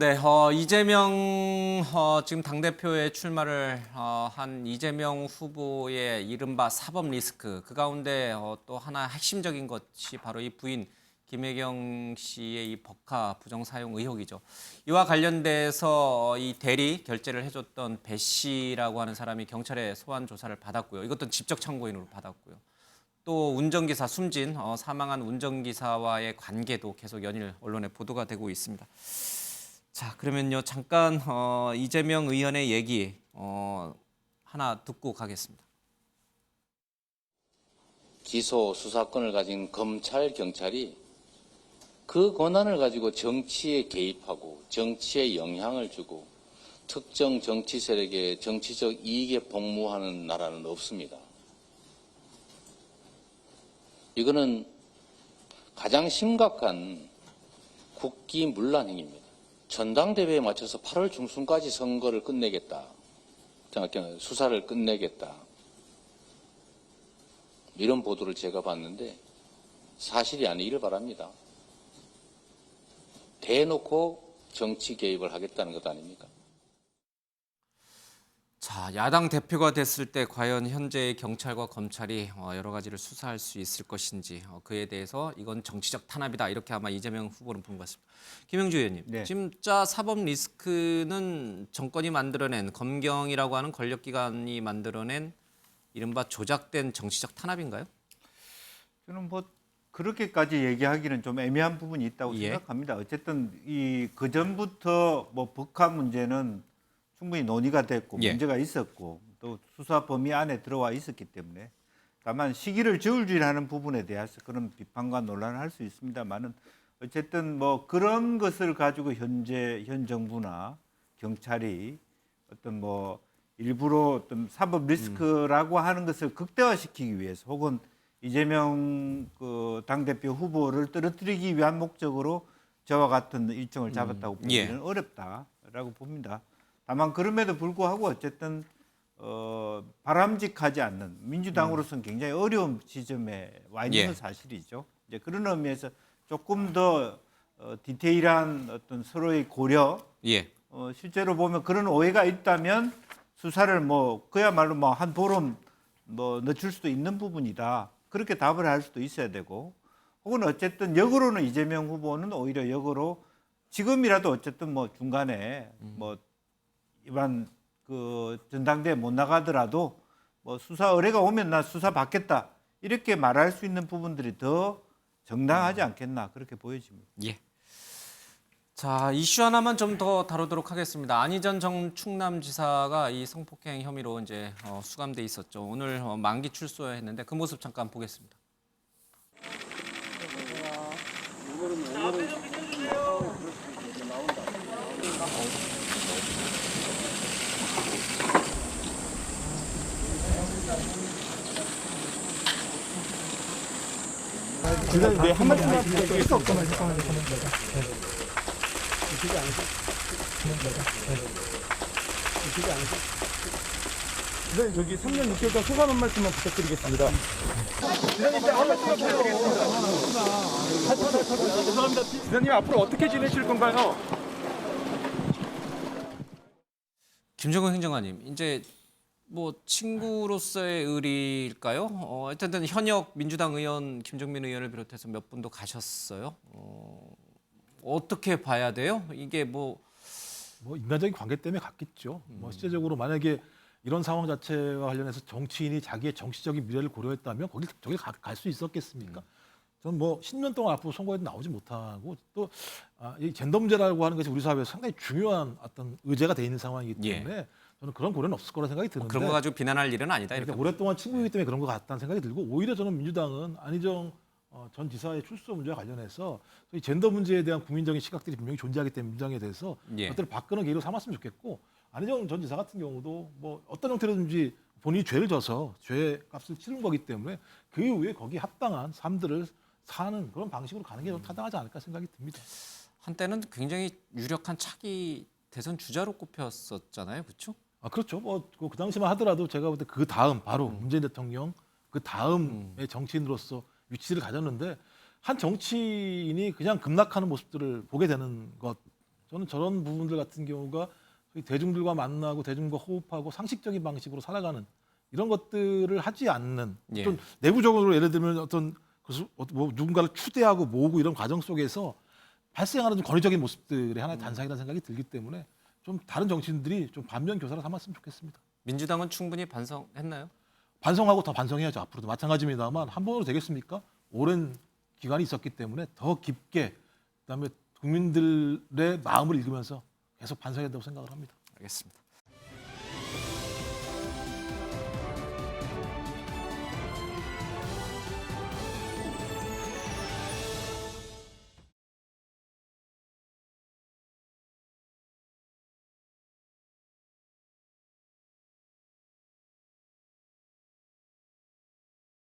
네, 이재명 지금 당대표에 출마를 한 이재명 후보의 이른바 사법 리스크 그 가운데 또 하나 핵심적인 것이 바로 이 부인 김혜경 씨의 이 법카 부정 사용 의혹이죠. 이와 관련돼서 이 대리 결제를 해줬던 배 씨라고 하는 사람이 경찰에 소환 조사를 받았고요. 이것도 직접 참고인으로 받았고요. 또 운전기사 숨진 사망한 운전기사와의 관계도 계속 연일 언론에 보도가 되고 있습니다. 자, 그러면요 잠깐 이재명 의원의 얘기 하나 듣고 가겠습니다. 기소 수사권을 가진 검찰, 경찰이 그 권한을 가지고 정치에 개입하고 정치에 영향을 주고 특정 정치 세력의 정치적 이익에 복무하는 나라는 없습니다. 이거는 가장 심각한 국기문란 행위입니다. 전당대회에 맞춰서 8월 중순까지 선거를 끝내겠다. 수사를 끝내겠다. 이런 보도를 제가 봤는데 사실이 아니기를 바랍니다. 대놓고 정치 개입을 하겠다는 것 아닙니까? 자, 야당 대표가 됐을 때 과연 현재의 경찰과 검찰이 여러 가지를 수사할 수 있을 것인지 그에 대해서 이건 정치적 탄압이다 이렇게 아마 이재명 후보는 본 것 같습니다. 김영주 의원님, 네. 진짜 사법 리스크는 정권이 만들어낸 검경이라고 하는 권력기관이 만들어낸 이른바 조작된 정치적 탄압인가요? 저는 뭐 그렇게까지 얘기하기는 좀 애매한 부분이 있다고 예. 생각합니다. 어쨌든 그 전부터 뭐 법카 문제는 충분히 논의가 됐고 예. 문제가 있었고 또 수사 범위 안에 들어와 있었기 때문에 다만 시기를 저울질하는 부분에 대해서 그런 비판과 논란을 할 수 있습니다만은 어쨌든 뭐 그런 것을 가지고 현 정부나 경찰이 어떤 뭐 일부러 어떤 사법 리스크라고 하는 것을 극대화시키기 위해서 혹은 이재명 그 당대표 후보를 떨어뜨리기 위한 목적으로 저와 같은 일정을 잡았다고 보기는 예. 어렵다라고 봅니다. 다만 그럼에도 불구하고 어쨌든 바람직하지 않는 민주당으로서는 굉장히 어려운 지점에 와 있는 예. 건 사실이죠. 이제 그런 의미에서 조금 더 디테일한 어떤 서로의 고려, 예. 실제로 보면 그런 오해가 있다면 수사를 뭐 그야말로 뭐 한 보름 뭐 늦출 수도 있는 부분이다. 그렇게 답을 할 수도 있어야 되고, 혹은 어쨌든 역으로는 이재명 후보는 오히려 역으로 지금이라도 어쨌든 뭐 중간에 뭐 이번 그 전당대회 못 나가더라도 뭐 수사 의뢰가 오면 나 수사 받겠다 이렇게 말할 수 있는 부분들이 더 정당하지 않겠나 그렇게 보여집니다. 예. 자, 이슈 하나만 좀 더 다루도록 하겠습니다. 안희정 전 충남지사가 이 성폭행 혐의로 이제 수감돼 있었죠. 오늘 만기 출소했는데 그 모습 잠깐 보겠습니다. 지금 한 말씀만 드릴게요. 네, 저기 3년 6개월간 소감 한 말씀만 부탁드리겠습니다. 지사님, 한 말씀만 부탁드리겠습니다. 죄송합니다. 지사님, 앞으로 어떻게 지내실 건가요? 김정은 행정관님, 이제 뭐 친구로서의 의리일까요? 어쨌든 현역 민주당 의원 김종민 의원을 비롯해서 몇 분도 가셨어요. 어떻게 봐야 돼요? 이게 뭐 인간적인 관계 때문에 갔겠죠. 뭐 실제적으로 만약에 이런 상황 자체와 관련해서 정치인이 자기의 정치적인 미래를 고려했다면 저기 갈 수 있었겠습니까? 저는 뭐 10년 동안 앞으로 선거에도 나오지 못하고 또 이 젠더 문제라고 하는 것이 우리 사회에서 상당히 중요한 어떤 의제가 돼 있는 상황이기 때문에 저는 그런 고려는 없을 거라 생각이 드는데 그런 거 가지고 비난할 일은 아니다. 이렇게 오랫동안 친구이기 때문에 그런 것 같다는 생각이 들고 오히려 저는 민주당은 안희정 전 지사의 출소 문제와 관련해서 이 젠더 문제에 대한 국민적인 시각들이 분명히 존재하기 때문에 민주당에 대해서 그것들을 바꾸는 계기로 삼았으면 좋겠고 안희정 전 지사 같은 경우도 뭐 어떤 형태로든지 본인이 죄를 져서 죄의 값을 치른 거기 때문에 그 이후에 거기에 합당한 삶들을 사는 그런 방식으로 가는 게 좀 타당하지 않을까 생각이 듭니다. 한때는 굉장히 유력한 차기 대선 주자로 꼽혔었잖아요, 그렇죠? 그렇죠. 뭐 그 당시만 하더라도 제가 볼 때 그 다음 바로 문재인 대통령 그 다음의 정치인으로서 위치를 가졌는데 한 정치인이 그냥 급락하는 모습들을 보게 되는 것 저는 저런 부분들 같은 경우가 소위 대중들과 만나고 대중과 호흡하고 상식적인 방식으로 살아가는 이런 것들을 하지 않는 예. 어떤 내부적으로 예를 들면 어떤 뭐 누군가를 추대하고 모으고 이런 과정 속에서 발생하는 좀 권위적인 모습들의 하나의 단상이라는 생각이 들기 때문에 좀 다른 정치인들이 좀 반면 교사를 삼았으면 좋겠습니다. 민주당은 충분히 반성했나요? 반성하고 더 반성해야죠. 앞으로도 마찬가지입니다만 한 번으로 되겠습니까? 오랜 기간이 있었기 때문에 더 깊게 그다음에 국민들의 마음을 읽으면서 계속 반성해야 된다고 생각을 합니다. 알겠습니다.